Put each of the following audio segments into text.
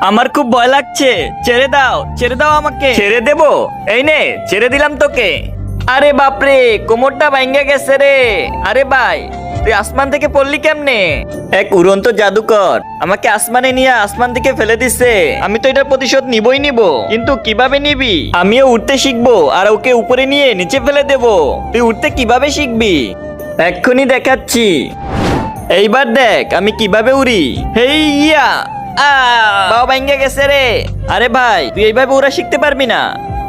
আমার খুব ভয় লাগছে, ছেড়ে দাও আমাকে। ছেড়ে দেব? এই নে, ছেড়ে দিলাম তোকে। আরে বাপরে, কোমরটা ভাঙ্গে গেছে রে। আরে ভাই, তুই আসমান থেকে পড়লি কেমনে? এক উড়ন্ত জাদুকর আমাকে আসমানে নিয়ে আসমান থেকে ফেলে দিছে। আমি তো এটার প্রতিশোধ নিবই নিব, কিন্তু কিভাবে নিবি? আমিও উঠতে শিখবো আর ওকে উপরে নিয়ে নিচে ফেলে দেব। তুই উঠতে কিভাবে শিখবি? এক্ষুনি দেখাচ্ছি। এইবার দেখ আমি কিভাবে উড়ি। হেই ইয়া, বাবা ভাঙ্গে গেছে রে। আরে ভাই, তুই এইভাবে উড়া শিখতে পারবি না,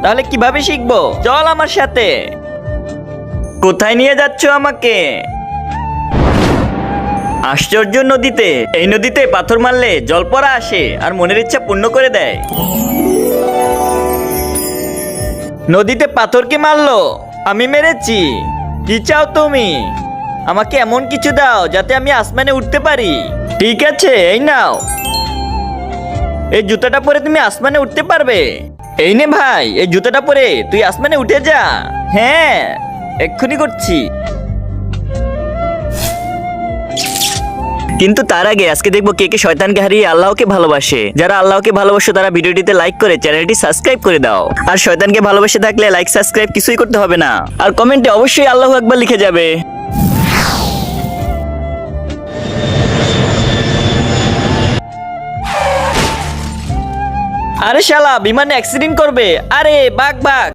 তাহলে কিভাবে শিখবো? চল আমার সাথে। কোথায় নিয়ে যাচ্ছ আমাকে? আশ্চর্য নদীতে। এই নদীতে পাথর মারলে জল পড়া আসে আর মনের ইচ্ছা পূর্ণ করে দেয়। নদীতে পাথর কে মারলো? আমি মেরেছি। কি চাও তুমি? আমাকে এমন কিছু দাও যাতে আমি আসমানে উঠতে পারি। ঠিক আছে, এই নাও। এই জুতাটা পরে তুমি আসমানে উঠতে পারবে। এই নে ভাই, এই জুতাটা পরে তুই আসমানে উঠে যা। হ্যাঁ, এক্ষুনি করছি। কিন্তু তার আগে আজকে দেখবো কে কে শয়তানকে হারিয়ে আল্লাহকে ভালোবাসে। যারা আল্লাহকে ভালোবাসে তারা ভিডিওটিতে লাইক করে চ্যানেলটি সাবস্ক্রাইব করে দাও। আর শয়তানকে ভালোবাসে থাকলে লাইক সাবস্ক্রাইব কিছুই করতে হবে না। আর কমেন্টে অবশ্যই আল্লাহু আকবার লিখে যাবে। আরে শালা, বিমানে অ্যাক্সিডেন্ট করবে। আরে বাঘ বাঘ।